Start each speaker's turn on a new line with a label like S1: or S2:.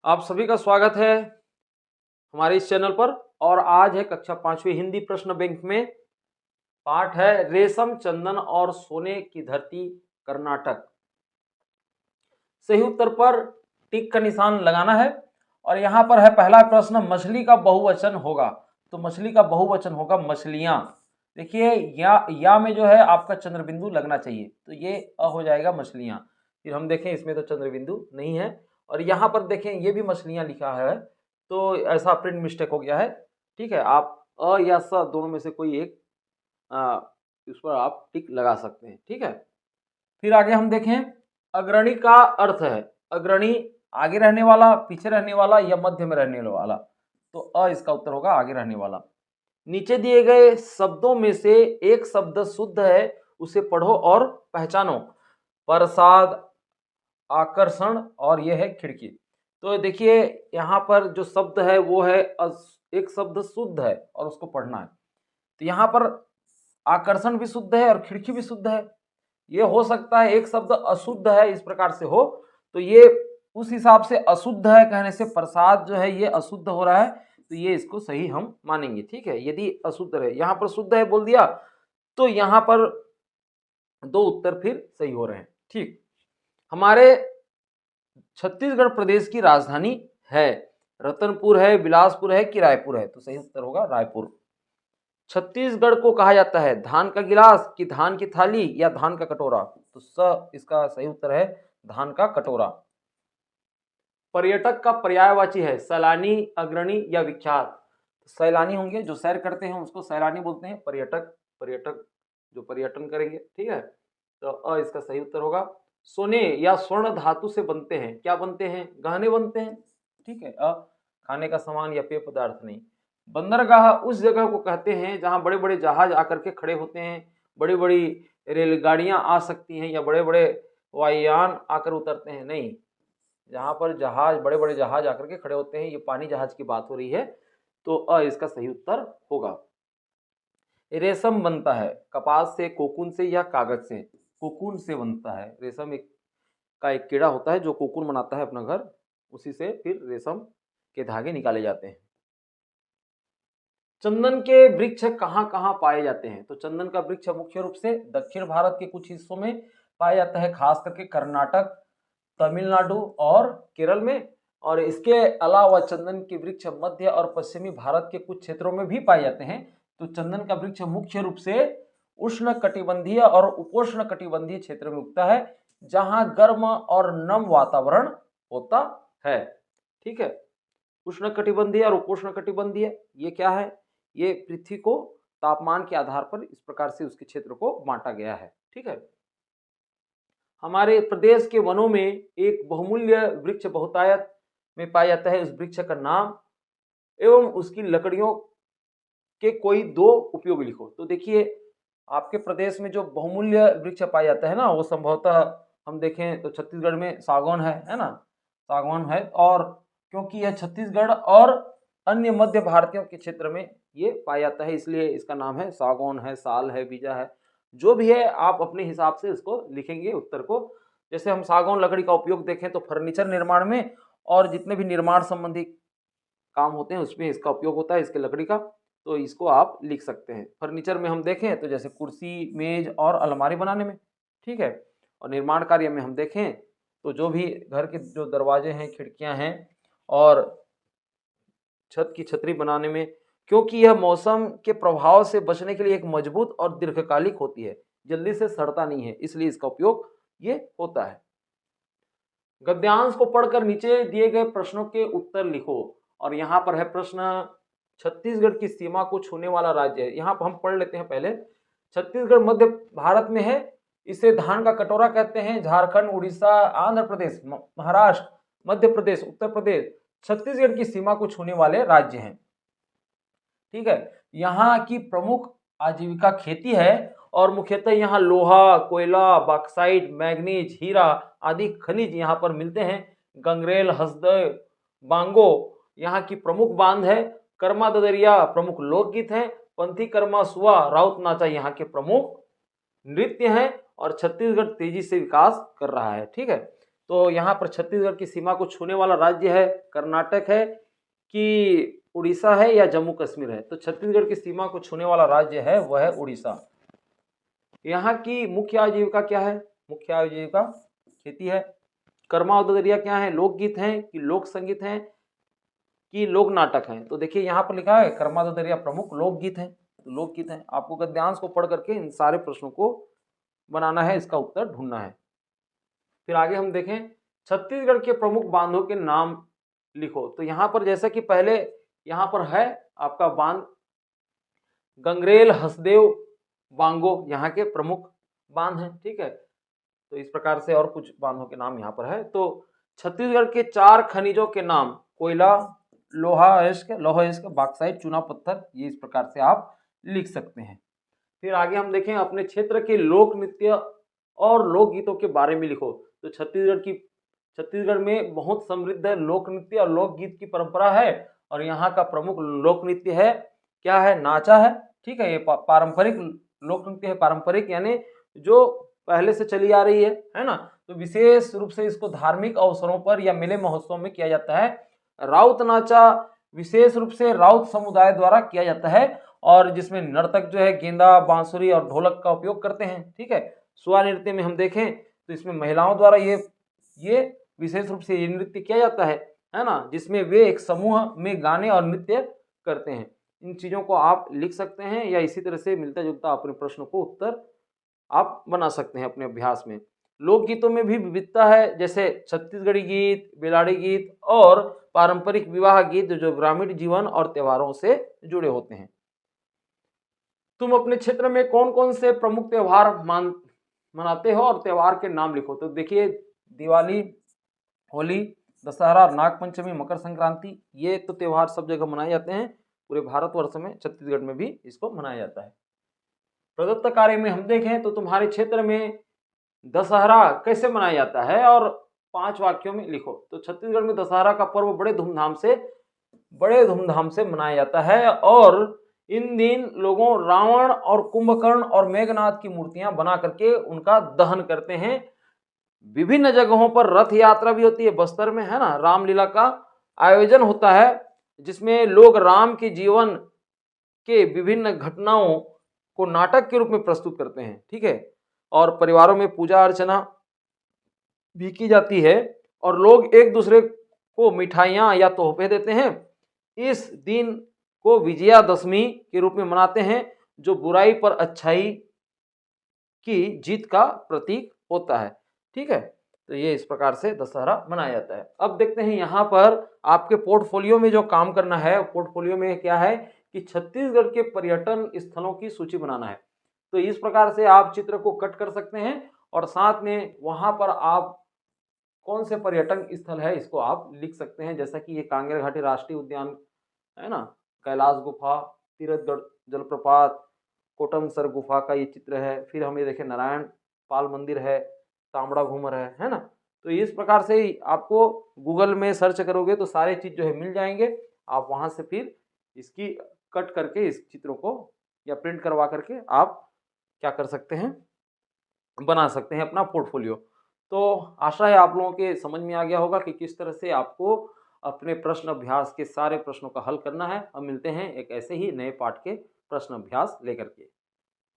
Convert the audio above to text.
S1: आप सभी का स्वागत है हमारे इस चैनल पर। और आज है कक्षा 5वीं हिंदी प्रश्न बैंक में। पाठ है रेशम, चंदन और सोने की धरती कर्नाटक। सही उत्तर पर टिक का निशान लगाना है। और यहाँ पर है पहला प्रश्न, मछली का बहुवचन होगा। तो मछली का बहुवचन होगा मछलियां। देखिए या में जो है आपका चंद्र बिंदु लगना चाहिए, तो ये हो जाएगा मछलियां। फिर हम देखें इसमें तो चंद्र बिंदु नहीं है। और यहाँ पर देखें ये भी मछलियां लिखा है, तो ऐसा प्रिंट मिस्टेक हो गया है। ठीक है, आप अ या स दोनों में से कोई एक इस पर आप टिक लगा सकते हैं। ठीक है, फिर आगे हम देखें अग्रणी का अर्थ है। अग्रणी आगे रहने वाला, पीछे रहने वाला या मध्य में रहने वाला। तो अ इसका उत्तर होगा आगे रहने वाला। नीचे दिए गए शब्दों में से एक शब्द शुद्ध है, उसे पढ़ो और पहचानो। प्रसाद, आकर्षण और यह है खिड़की। तो देखिए यहाँ पर जो शब्द है वो है एक शब्द शुद्ध है और उसको पढ़ना है। तो यहाँ पर आकर्षण भी शुद्ध है और खिड़की भी शुद्ध है। ये हो सकता है एक शब्द अशुद्ध है, इस प्रकार से हो, तो ये उस हिसाब से अशुद्ध है कहने से प्रसाद जो है ये अशुद्ध हो रहा है, तो ये इसको सही हम मानेंगे। ठीक है, यदि अशुद्ध है, यहाँ पर शुद्ध है बोल दिया, तो यहाँ पर दो उत्तर फिर सही हो रहे हैं। ठीक, हमारे छत्तीसगढ़ प्रदेश की राजधानी है रतनपुर है, बिलासपुर है कि रायपुर है? तो सही उत्तर होगा रायपुर। छत्तीसगढ़ को कहा जाता है धान का गिलास कि धान की थाली या धान का कटोरा? तो इसका सही उत्तर है धान का कटोरा। पर्यटक का पर्यायवाची है सैलानी, अग्रणी या विख्यात? सैलानी होंगे, जो सैर करते हैं उसको सैलानी बोलते हैं। पर्यटक जो पर्यटन करेंगे। ठीक है, तो अ इसका सही उत्तर होगा। सोने या स्वर्ण धातु से बनते हैं, क्या बनते हैं? गहने बनते हैं। ठीक है, खाने का सामान या पेय पदार्थ नहीं। बंदरगाह उस जगह को कहते हैं जहां बड़े बड़े जहाज आकर के खड़े होते हैं, बड़ी बड़ी रेलगाड़ियां आ सकती हैं या बड़े बड़े वायुयान आकर उतरते हैं। नहीं, जहां पर जहाज, बड़े बड़े जहाज आकर के खड़े होते हैं, ये पानी जहाज की बात हो रही है। तो अ इसका सही उत्तर होगा। रेशम बनता है कपास से, कोकून से या कागज से? कोकून से बनता है। रेशम एक कीड़ा होता है जो कोकून बनाता है अपना घर, उसी से फिर रेशम के धागे निकाले जाते हैं। चंदन के वृक्ष कहाँ कहाँ पाए जाते हैं? तो चंदन का वृक्ष मुख्य रूप से दक्षिण भारत के कुछ हिस्सों में पाया जाता है, खास करके कर्नाटक, तमिलनाडु और केरल में। और इसके अलावा चंदन के वृक्ष मध्य और पश्चिमी भारत के कुछ क्षेत्रों में भी पाए जाते हैं। तो चंदन का वृक्ष मुख्य रूप से उष्ण कटिबंधीय और उपोष्ण कटिबंधीय क्षेत्र में उगता है, जहां गर्म और नम वातावरण होता है। ठीक है, उष्ण कटिबंधीय और उपोष्ण कटिबंधीय ये क्या है? ये पृथ्वी को तापमान के आधार पर इस प्रकार से उसके क्षेत्र को बांटा गया है। ठीक है, हमारे प्रदेश के वनों में एक बहुमूल्य वृक्ष बहुतायत में पाया जाता है। उस वृक्ष का नाम एवं उसकी लकड़ियों के कोई दो उपयोग लिखो। तो देखिए आपके प्रदेश में जो बहुमूल्य वृक्ष पाया जाता है ना, वो संभवतः हम देखें तो छत्तीसगढ़ में सागौन है ना, सागौन है। और क्योंकि यह छत्तीसगढ़ और अन्य मध्य भारतीयों के क्षेत्र में ये पाया जाता है, इसलिए इसका नाम है सागौन है, साल है, बीजा है, जो भी है आप अपने हिसाब से इसको लिखेंगे उत्तर को। जैसे हम सागौन लकड़ी का उपयोग देखें तो फर्नीचर निर्माण में और जितने भी निर्माण संबंधी काम होते हैं उसमें इसका उपयोग होता है, इसके लकड़ी का। तो इसको आप लिख सकते हैं। फर्नीचर में हम देखें तो जैसे कुर्सी, मेज और अलमारी बनाने में। ठीक है, और निर्माण कार्य में हम देखें तो जो भी घर के जो दरवाजे हैं, खिड़कियां हैं और छत की छतरी बनाने में, क्योंकि यह मौसम के प्रभाव से बचने के लिए एक मजबूत और दीर्घकालिक होती है, जल्दी से सड़ता नहीं है, इसलिए इसका उपयोग ये होता है। गद्यांश को पढ़कर नीचे दिए गए प्रश्नों के उत्तर लिखो। और यहाँ पर है प्रश्न, छत्तीसगढ़ की सीमा को छूने वाला राज्य है। यहाँ पर हम पढ़ लेते हैं पहले। छत्तीसगढ़ मध्य भारत में है, इसे धान का कटोरा कहते हैं। झारखंड, उड़ीसा, आंध्र प्रदेश, महाराष्ट्र, मध्य प्रदेश, उत्तर प्रदेश छत्तीसगढ़ की सीमा को छूने वाले राज्य हैं। ठीक है, यहाँ की प्रमुख आजीविका खेती है और मुख्यतः यहाँ लोहा, कोयला, बॉक्साइट, मैग्नीज, हीरा आदि खनिज यहाँ पर मिलते हैं। गंगरेल, हसदेव, बांगो यहाँ की प्रमुख बांध है। कर्मा ददरिया प्रमुख लोकगीत है। पंथी कर्मा सुआ, राउत नाचा यहाँ के प्रमुख नृत्य हैं। और छत्तीसगढ़ तेजी से विकास कर रहा है। ठीक है, तो यहाँ पर छत्तीसगढ़ की सीमा को छूने वाला राज्य है कर्नाटक है कि उड़ीसा है या जम्मू कश्मीर है। तो छत्तीसगढ़ की सीमा को छूने वाला राज्य है वह है उड़ीसा। यहाँ की मुख्य आजीविका क्या है? मुख्य आजीविका खेती है। कर्मा उदरिया क्या है? लोकगीत हैं कि लोक संगीत हैं कि लोक नाटक हैं? तो देखिए यहाँ पर लिखा है कर्मा उदरिया प्रमुख लोकगीत हैं, तो लोकगीत हैं। आपको गद्यांश को पढ़ करके इन सारे प्रश्नों को बनाना है, इसका उत्तर ढूंढना है। फिर आगे हम देखें छत्तीसगढ़ के प्रमुख बांधों के नाम लिखो। तो यहाँ पर जैसा कि पहले यहाँ पर है आपका बांध गंगरेल, हसदेव, बांगो यहाँ के प्रमुख बांध हैं, ठीक है। तो इस प्रकार से और कुछ बांधों के नाम यहाँ पर है। तो छत्तीसगढ़ के 4 खनिजों के नाम कोयला, लौह इस्क, बॉक्साइट, चूना पत्थर, ये इस प्रकार से आप लिख सकते हैं। फिर आगे हम देखें अपने क्षेत्र के लोक नृत्य और लोकगीतों के बारे में लिखो। तो छत्तीसगढ़ में बहुत समृद्ध लोक नृत्य और लोकगीत की परंपरा है और यहाँ का प्रमुख लोक नृत्य है क्या है? नाचा है, ठीक है। ये पारंपरिक लोक नृत्य है, पारंपरिक यानी जो पहले से चली आ रही है ना। तो विशेष रूप से इसको धार्मिक अवसरों पर या मेले महोत्सव में किया जाता है। राउत नाचा विशेष रूप से राउत समुदाय द्वारा किया जाता है और जिसमें नर्तक जो है गेंदा, बांसुरी और ढोलक का उपयोग करते हैं, ठीक है। सुआ नृत्य में हम देखें तो इसमें महिलाओं द्वारा ये विशेष रूप से ये नृत्य किया जाता है ना, जिसमें वे एक समूह में गाने और नृत्य करते हैं। इन चीज़ों को आप लिख सकते हैं या इसी तरह से मिलता जुलता अपने प्रश्न को उत्तर आप बना सकते हैं अपने अभ्यास में। लोकगीतों में भी विविधता है, जैसे छत्तीसगढ़ी गीत, बेलाड़ी गीत और पारंपरिक विवाह गीत जो ग्रामीण जीवन और त्योहारों से जुड़े होते हैं। तुम अपने क्षेत्र में कौन कौन से प्रमुख त्योहार मनाते हो और त्योहार के नाम लिखो। तो देखिए दिवाली, होली, दशहरा, नागपंचमी, मकर संक्रांति, ये तो त्योहार सब जगह मनाए जाते हैं पूरे भारतवर्ष में, छत्तीसगढ़ में भी इसको मनाया जाता है। प्रदत्त कार्य में हम देखें तो तुम्हारे क्षेत्र में दशहरा कैसे मनाया जाता है और 5 वाक्यों में लिखो। तो छत्तीसगढ़ में दशहरा का पर्व बड़े धूमधाम से मनाया जाता है और इन दिन लोगों रावण और कुंभकर्ण और मेघनाथ की मूर्तियां बना करके उनका दहन करते हैं। विभिन्न जगहों पर रथ यात्रा भी होती है, बस्तर में है ना, रामलीला का आयोजन होता है जिसमें लोग राम के जीवन के विभिन्न घटनाओं को नाटक के रूप में प्रस्तुत करते हैं, ठीक है। और परिवारों में पूजा अर्चना भी की जाती है और लोग एक दूसरे को मिठाइयाँ या तोहफे देते हैं। इस दिन को विजयादशमी के रूप में मनाते हैं जो बुराई पर अच्छाई की जीत का प्रतीक होता है, ठीक है। तो ये इस प्रकार से दशहरा मनाया जाता है। अब देखते हैं यहाँ पर आपके पोर्टफोलियो में जो काम करना है, पोर्टफोलियो में क्या है कि छत्तीसगढ़ के पर्यटन स्थलों की सूची बनाना है। तो इस प्रकार से आप चित्र को कट कर सकते हैं और साथ में वहाँ पर आप कौन से पर्यटन स्थल है इसको आप लिख सकते हैं, जैसा कि ये कांगेर घाटी राष्ट्रीय उद्यान है ना, कैलाश गुफा, तीरथगढ़ जलप्रपात, कोटमसर गुफा का ये चित्र है। फिर हम ये देखें नारायण पाल मंदिर है, तांबड़ा घूमर है ना। तो इस प्रकार से ही आपको गूगल में सर्च करोगे तो सारे चीज़ जो है मिल जाएंगे। आप वहाँ से फिर इसकी कट करके इस चित्रों को या प्रिंट करवा करके आप क्या कर सकते हैं, बना सकते हैं अपना पोर्टफोलियो। तो आशा है आप लोगों के समझ में आ गया होगा कि किस तरह से आपको अपने प्रश्न अभ्यास के सारे प्रश्नों का हल करना है। अब मिलते हैं एक ऐसे ही नए पाठ के प्रश्न अभ्यास लेकर के।